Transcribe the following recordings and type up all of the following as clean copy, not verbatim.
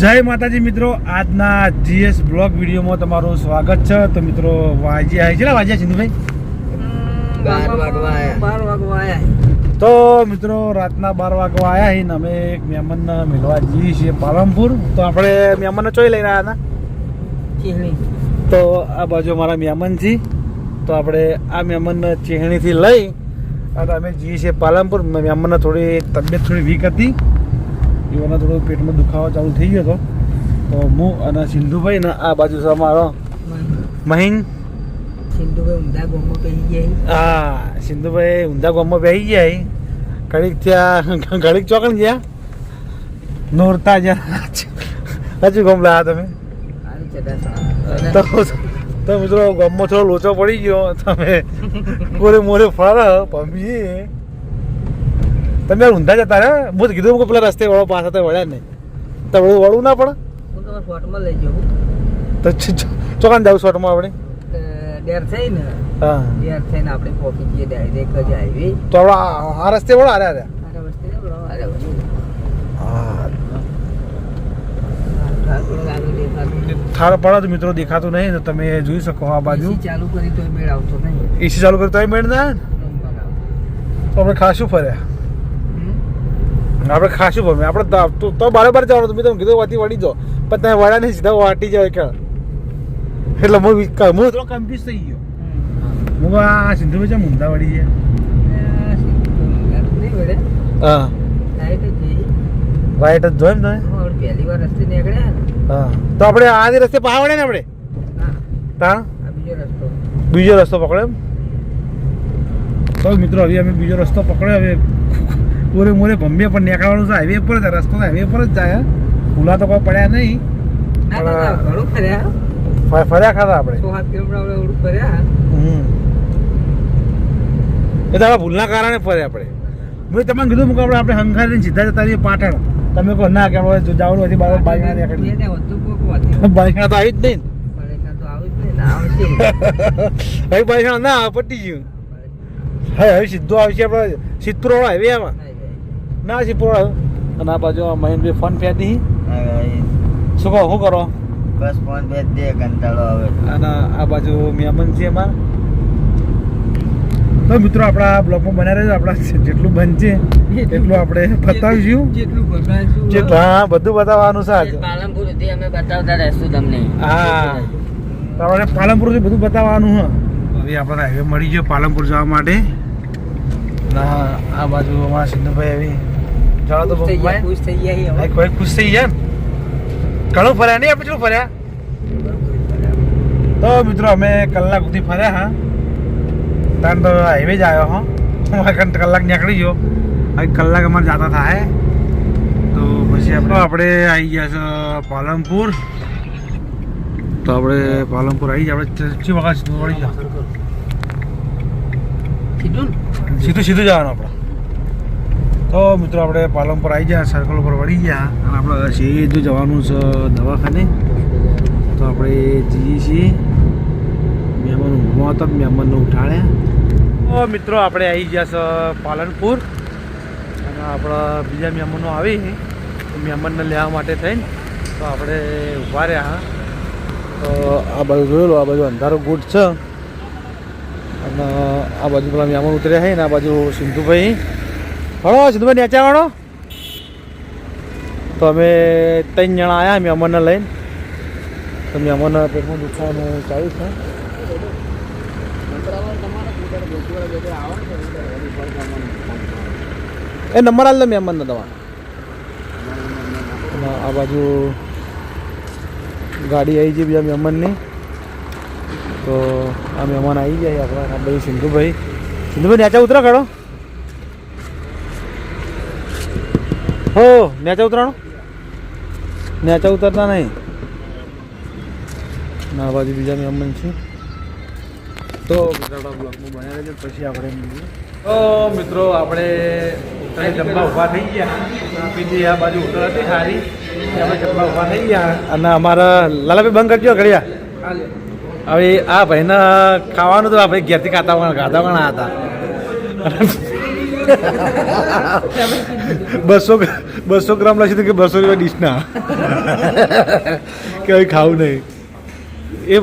જય માતાજી મિત્રો, આજના જીએસ બ્લોગ વિડીયોમાં તમારું સ્વાગત છે. તો મિત્રો વાજી આવી છે ને, વાજ્યા સિંધુભાઈ 12 વાગવા આયા. તો મિત્રો રાતના 12 વાગવા આવ્યા છીએ ને અમે એક મહેમાનને મળવા જઈએ છીએ પાલનપુર. તો આપણે મહેમાનને ચોઈ લઈને આવ્યા હતા. તો આ બાજુ અમારા મહેમાન છે. તો આપણે આ મહેમાનને ચેહણીથી લઈ અને અમે જઈએ છીએ પાલનપુર. મહેમાનને થોડી તબિયત થોડી વીક હતી, એઓના થોડો પેટમાં દુખાવો ચાલુ થઈ ગયો હતો. તો હું અને સિંધુભાઈ ને આ બાજુ છે અમારો મહીન. સિંધુભાઈ ઊંધા ગોમો પહેરી ગયા. હા, સિંધુભાઈ ઊંધા ગામમાં બેસી ગયા. ઘડીક ત્યાં ઘડીક ચોકણ ગયા, નોરતા જ્યાં હજુ ગામ લાયા તમે. તો મિત્રો ગામમાં થોડો લોચો પડી ગયો. તમે કોરે મોરે ફળ પંપી તમે ઊંધા જતા રે. હું તો કીધું કે પેલા રસ્તે વળો, પાછા તો વળ્યા નહીં. તો વળવું ના પડે. હું તમારા શોર્ટમાં લઈ જાઉં. તો ચોકાન જાવ શોર્ટમાં આપણે. ડેર થઈ ને, હા, ડેર થઈને આપણે પહોંચી જઈએ ડાયરેક્ટ જ હાઈવે. તો આપણે આ રસ્તે વળો. અરે અરે આરે વસ્તી ને બોલો, આરે વસ્તી. હા, થોડું આગળ દેખાતું. થાળ પડે તો મિત્રો દેખાતું નહીં. તો તમે જોઈ શકો આ બાજુ AC ચાલુ કરી તોય મેળ આવતો નહીં. એસી ચાલુ કરતા હોય મેળ ના આવે ને. તો આપણે ખાસું ફર્યા. આપણે ખાસું ફર્યા. આપણે તો બરાબર જવાનું. તમે તમે કીધું વાતી વળી જાઓ, પણ તમે વળ્યા નહીં, સીધા વાટી જાય કે. એટલે હું થોડો કન્ફ્યુઝ થઈ ગયો. હું આ સિંધુભાઈ છે મુંદા વળી છે. હા, રાઈટ જ જોઈ ને તમે. પહેલી વાર રસ્તે નીકળ્યા ને. હા, તો આપણે આ રસ્તે પહાડે ને આપણે તાણ આ બીજો રસ્તો. બીજો રસ્તો પકડે એમ. તો મિત્રો હવે અમે બીજો રસ્તો પકડ્યો. હવે પૂરે મોરે ભમ્બે પણ નીકળવાનું છે. હાઈવે પર જ રસ્તો, હાઈવે પર જ જાય. ખુલ્લા તો કોઈ પડ્યા નહીં. ઘણું ફર્યા. ફર્યા ખાતા આપણે. 6-7 કિલોમીટર આપણે ઓળું ફર્યા. એ તો ભૂલના કારણે ફર્યા આપણે. મેં તમને કીધું કે આપણે હંગારીને સીધા જતા રહીએ પાટણ. તમે કહો ના કે આપણે જવાનું હતી બાઈકના નીકળી. બાઈકના તો આવી જ નહીં. હવે બાઈકના ના પટી ગયું. હવે સીધું આવશે આપણે સિત્તરોડ હાઈવે એમાં ના સિત્તરોડ. અને આ બાજુ મહેનભાઈ ફોન ફેંકી શું કહો, શું કરો? બસ ફોન બે દે, કંટાળો આવે. અને આ બાજુ મહેમાન છે એમાં. તો મિત્રો આપણા બ્લોગમાં બનાવી રહેજો. આપણા જેટલું બનશે એટલું આપણે બતાવીશું. જેટલું હા બધું બતાવવાનું છે આજે. પાલનપુર સુધી અમે બતાવતા રહેશું તમને. હા, આપણે પાલનપુર સુધી બધું બતાવવાનું. હા, હવે આપણે હાઈવે મળી ગયો પાલનપુર જવા માટે. આ બાજુ અમારા સિંધુભાઈ આવી ચાલો તો ખુશ થઈ ગયા. કોઈ ખુશ થઈ જાય ને. ઘણું ફર્યા નહીં આપણે, શું ફર્યા. તો મિત્રો અમે કલાક સુધી ફર્યા. હા, તાન તો હાઈવે જ આવ્યો. હા, કલાક નીકળી ગયો. હવે કલાક અમારે જતા થાય. તો પછી આપણે આવી ગયા છે પાલનપુર. તો આપણે પાલનપુર આવી જાય. આપણે શું વખત સીધું વળી જાવ, સીધું જવાનું આપણે. તો મિત્રો આપણે પાલનપુર આવી ગયા, સર્કલ ઉપર વળી ગયા. અને આપણે સીધું જવાનું છે દવાખાને. તો આપણે જઈએ છીએ. મહેમાન ઊંઘમાં હતા, મહેમાનને ઉઠાડ્યા. તો મિત્રો આપણે આવી ગયા છે પાલનપુર. અને આપણા બીજા મહેમાનો આવી તો મહેમાનને લેવા માટે થઈને તો આપણે ઊભા રહ્યા. તો આ બાજુ જોઈ લો, આ બાજુ અંધારો ગુટ છે. અને આ બાજુ પેલા મહેમાન ઉતર્યા છે ને આ બાજુ સિંધુભાઈ. હળો સિંધુભાઈ નેચા વાળો. તો અમે 3 જણા આવ્યા મહેમાનને લઈને. તો મહેમાનના પેટમાં દુખવાનું ચાલુ છે. એ નંબર આલ દો મહેમાનને તમારે. આ બાજુ ગાડી આવી ગઈ બીજા મહેમાનની. તો આ મહેમાન આવી જાય આપણા. આ ભાઈ સિંધુભાઈ. સિંધુભાઈ નેચા ઉતરો કાઢો. હો નેચા ઉતરાણો. નેચા ઉતરતા નહીં. ના બાજુ બીજા મહેમાન છે. તો બ્લોગમાં બનાવી રહેજો. પછી આપણે મળીએ. તો મિત્રો આપણે જમવા ઊભા થઈ ગયા. બીજી આ બાજુ હોટલ હતી સારી, આપણે જમવા ઊભા થઈ ગયા. અને અમારા લાલાભાઈ બંધ કરજો ઘડિયા. હવે આ ભાઈને ખાવાનું તો આ ભાઈ ઘેરથી ખાતા ઘણા હતા. 200 200 ગ્રામ લાવી તો કે 200 રૂપિયા ડીશના કે હવે ખાવું નહીં એ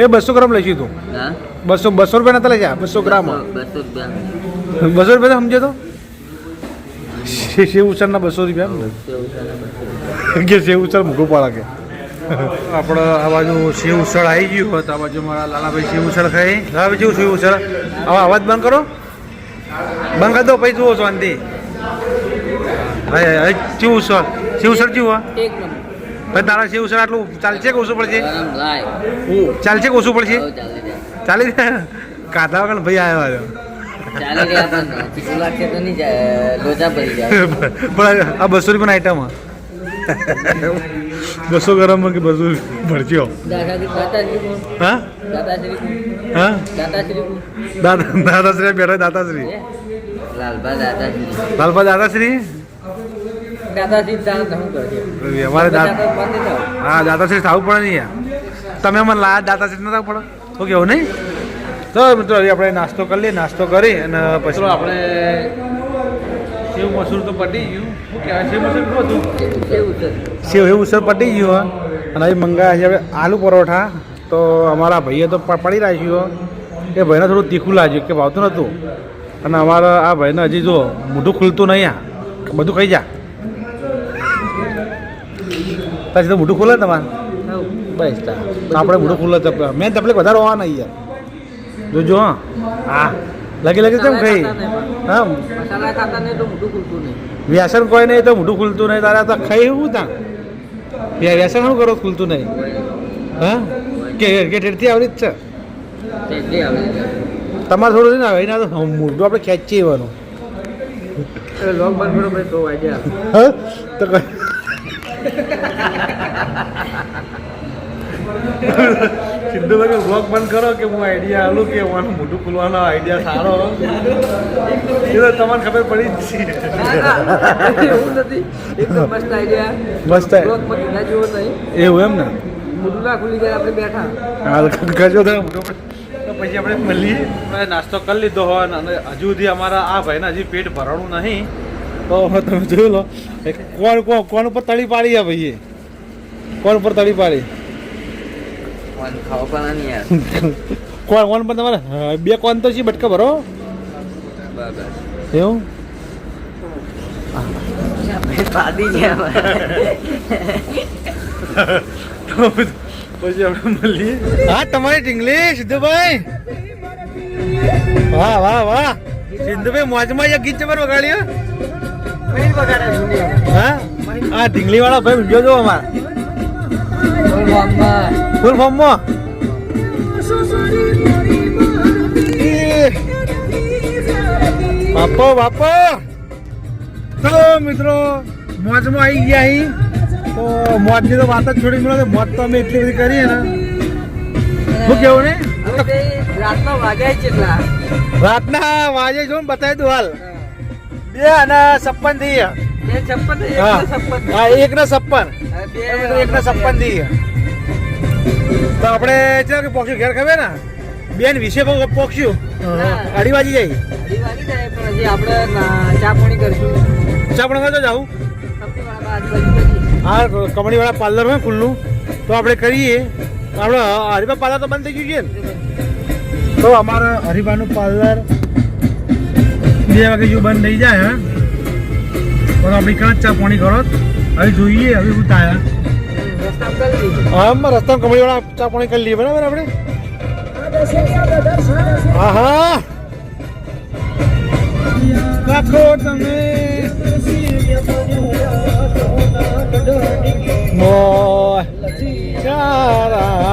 200 ગ્રામ લઈશું તું હા 200 રૂપિયા નતા લઈ જા 200 ગ્રામ 200 200 રૂપિયા સમજે તો સેવ ઉસળના 200 રૂપિયા એમ ને કે સેવ ઉસળ મોટું પાડા કે આપણે આ બાજુ સેવ ઉસળ આવી ગયું હોત આ બાજુ મારા લાલાભાઈ સેવ ઉસળ ખાઈ લાલાભાઈ જેવું સેવ ઉસળ હવે અવાજ બંધ કરો બંધ કરી દો પછી જુઓ શાંતિ હવે સેવ ઉસળ જેવું એક નંબર ભાઈ તારા સેવ ઉસળ આટલું ચાલશે કે ઓછું પડશે ગરમ લાય ચાલશે કે ઓછું પડશે ચાલે ચાલી જાય કાઢા વગર ભાઈ આવ્યો ચાલે રહ્યા પણ ચીકુ લાગશે તો નહીં જાય લોચા પડી જાય પણ આ 200 રૂપિયાની આઈટમ 200 ગ્રામમાં કે 200 ભરજો દાદાશ્રી કોણ હા દાદાશ્રી કોણ હા દાદાશ્રી કોણ દાદાશ્રી બેઠા દાદાશ્રી લાલબા દાદાશ્રી લાલબા દાદાશ્રી દાદાશ્રી દાદા શું કરશે અમારે બંધ થાવ હા દાદાશ્રી થવું પડે નહીં યાર તમે મને લાયા દાદાશ્રી ન થવું પડે તો કેવું નહીં તો મિત્રો હવે આપણે નાસ્તો કરી લઈએ નાસ્તો કરી અને પછી આપણે સેવ મસૂર તો પટી ગયું શું કહેવાય સેવ મસૂર શું હતું કેવું છે સેવ એવું સર પટી ગયું અને હવે મંગાવ્યા છે હવે આલુ પરોઠા તો અમારા ભાઈએ તો પડી રાખ્યું કે ભાઈને થોડું તીખું લાગ્યું કે ભાવતું નહોતું અને અમારા આ ભાઈને હજી જો મોઢું ખુલતું નહીં આ બધું ખાઈ જા પછી તો મોઢું ખુલે તમારે બસ આપણે મોઢું ખુલે મેં તકલીફ વધારે હોવા નહીં યાર જોજો હા લગી લગી કેમ ખાઈ હા મસાલા ખાતા નહીં તો મોટું ખુલતું નહીં વ્યસન કોઈ નહીં તો મોઢું ખુલતું નહીં તારે તો ખાઈ એવું ત્યાં વ્યસન શું કરો ખુલતું નહીં હા કે ઠેરથી આવડી જ છે તેટલી આવે તમારે થોડું છે ને આવે એના તો મોઢું આપણે ખેંચીએ એવાનું લોક બંધ કરો ભાઈ તો આઈડિયા હા તો કઈ સિદ્ધુભાઈ બ્લોગ બંધ કરો કે હું આઈડિયા આલું કે હું મોઢું ખુલવાનો આઈડિયા સારો એ તો તમને ખબર પડી જ છે એવું નથી એકદમ મસ્ત આઈડિયા મસ્ત બ્લોક માં કીધા જેવો નહીં એવું એમ ને મોટું ના ખુલી જાય આપણે બેઠા હા કરજો તો પછી આપણે મળીએ આપણે નાસ્તો કરી લીધો હોય અને હજુ સુધી અમારા આ ભાઈને હજી પેટ ભરવાનું નહીં તો તમે જોઈ લો કોણ ઉપર તળી પાડી આ ભાઈએ કોણ ઉપર તળી પાડી ખાવા પણ નહીં યાર કોણ પણ તમારે બે કોણ તો છે બટકા ભરો બરાબર એવું પાડી ગયા પછી આપણે મળીએ હા તમારી ઢીંગલી સિદ્ધુભાઈ વાહ વાહ વાહ સિદ્ધુભાઈ મોજમાં એક ગીત જબર વગાડ્યો હા આ ઢીંગલી વાળા ભાઈ વિડીયો જો અમારા ફૂલ ફોર્મમાં બાપો બાપો તો મિત્રો મોજમાં આવી ગયા અહીં તો મોજની તો વાત જ છોડી મળે મોજ તો અમે એટલી બધી કરીએ ને શું કેવું ને રાતના વાગ્યા કેટલા રાતના વાજે જો ને બતાવી દઉં હાલ 2 અને 56 થઈ ગયા 56 હા 1 ને 56 1 ને 56 થઈ ગયા તો આપણે છે કે પોક્યું ઘેર ખબર ને 2 ને 20 પોક્યું 2:30 વાગી જાય પણ હજી આપણે ચા પાણી કરીશું ચા પણ તો જાઉં હા કમળીવાળા પાર્લર હોય ખુલ્લું તો આપણે કરીએ આપણે હરિભા પાર્લર તો બંધ થઈ ગયું છે ને તો અમારા હરિભાનું પાર્લર 2 વાગે જો બંધ થઈ જાય હા તો આપણી કાં ચા પાણી કરો હવે જોઈએ હવે શું થાય હા રસ્તામાં કમળીવાળા ચા પાણી કરી લઈએ બરાબર આપણે હા હા રાખો તમે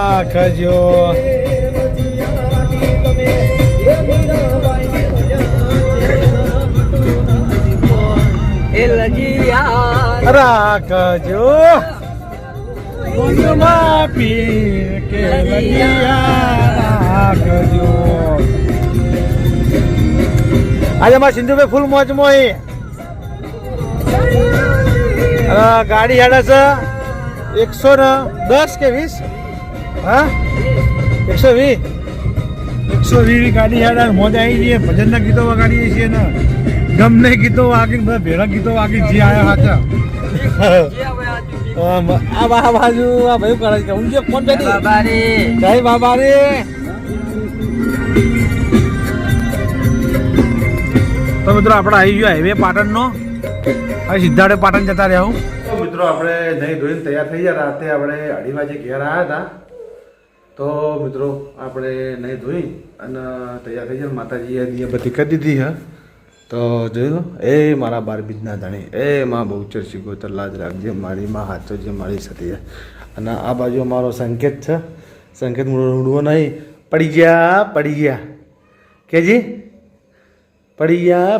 રાખજો રાખજો પીર કે રાખજો આજે અમારા સિંધુભાઈ ફૂલ મોજમાં ગાડી હેડે છે 110 કે 20 હા 120 120 ગાડી હેડ મોજ આવી જઈએ ભજનના ગીતો વગાડીએ છીએ ને ગમને ગીતો વાગી બધા ભેળા ગીતો વાગી જે આયા હાચા આ બાજુ આ ભાઈ કરે છે ઊંજે કોણ બેઠી બાબા રે જય બાબા રે તો મિત્રો આપણે આવી ગયો હાઈવે પાટણનો હવે સિદ્ધાર્થે પાટણ જતા રહ્યા હું મિત્રો આપણે નહીં ધોઈને તૈયાર થઈ ગયા રાતે આપણે 2:30 વાગે ઘેર આવ્યા હતા તો મિત્રો આપણે નહીં ધોઈ અને તૈયાર થઈ ગયા માતાજીએ દીયાબત્તી કરી દીધી હે તો જોઈ લો એ મારા 12 બીજના ધણી એ માં બહુચર શીખોતર લાજ રાખજે મારી માં હાથો જે મારી સતી અને આ બાજુ અમારો સંકેત છે સંકેત મૂળવો નહીં પડી ગયા કેજી પડી ગયા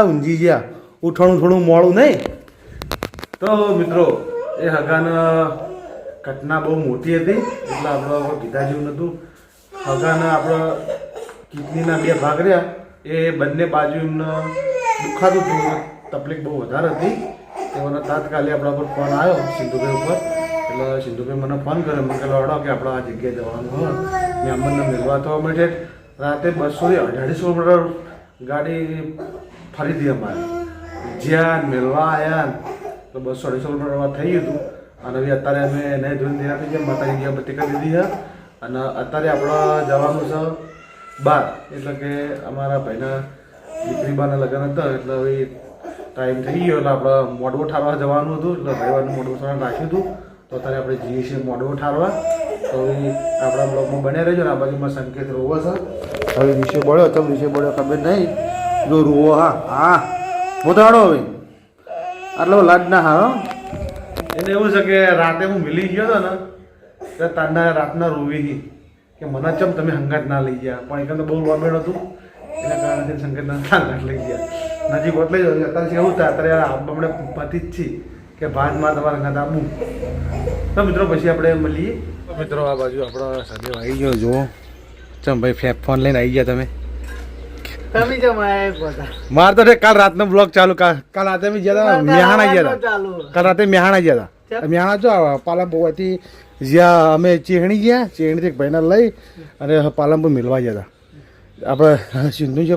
ઊંઝી ગયા ઉઠાણું થોડું મોડું નહીં તો મિત્રો એ હગાના ઘટના બહુ મોટી હતી એટલે આપણે કીધા જેવું નહોતું હગાના આપણે કિડનીના 2 ભાગ રહ્યા એ બંને બાજુ એમને દુખાતું હતું તકલીફ બહુ વધારે હતી તેઓના તાત્કાલિક આપણા પર ફોન આવ્યો સિંધુભાઈ ઉપર એટલે સિંધુભાઈ મને ફોન કર્યો મને કહેલો હડો કે આપણે આ જગ્યાએ જવાનું હોય મેં અમને મેળવા થવા માટે રાતે 200 થી 250 કિલોમીટર ગાડી ફરીથી અમારે જ્યાં મેળવા આવ્યા તો 200-250 કિલોમીટર થઈ ગયું હતું અને હવે અત્યારે અમે નહીં ધોઈને તૈયાર થઈ ગયા માતાજી દીયાબત્તી કરી દીધી છે અને અત્યારે આપણે જવાનું છે બહાર એટલે કે અમારા ભાઈના દીકરી બાના લગ્ન હતા એટલે હવે ટાઈમ થઈ ગયો એટલે આપણે મોડવો ઠારવા જવાનું હતું એટલે રવિવારનું મોડવો ઠારવા રાખ્યું હતું તો અત્યારે આપણે જઈએ છીએ મોડવો ઠારવા તો હવે આપણા બ્લોગમાં બન્યા રહેજો ને આ બાજુમાં સંકેત રોવો છે હવે વિષય બળ્યો તો વિષય બળ્યો ખબર નહીં જો રોવો હા પોતાડો હવે આટલો લાડ ના હા એને એવું છે કે રાતે હું મિલી ગયો હતો ને તો તારના રાતના રોવી કે મને ચમ તમે હંગાત ના લઈ ગયા પણ એક તો બહુ વામેડ હતું એના કારણે સંકેતના હંગાત લઈ ગયા નજીક એટલે જ અત્યારે એવું થાય અત્યારે આપણે પતિ જ છીએ કે ભાતમાં તમારે હંગાત આપવું તો મિત્રો પછી આપણે મળીએ મિત્રો આ બાજુ આપણો સદેવ આવી ગયો જુઓ ચમ ભાઈ ફોન લઈને આવી ગયા તમે માર તો કાલ રાતનો બ્લોગ ચાલુ કાલ રાતે અમે ગયા મેહાણા ગયા હતા કાલ રાતે મેહાણા ગયા હતા મેહાણા જો પાલનપુરથી જ્યાં અમે ચેહણી ગયા ચેહણીથી એક ભાઈને લઈ અને પાલનપુર મિલવા ગયા હતા આપણે સિંધુ છે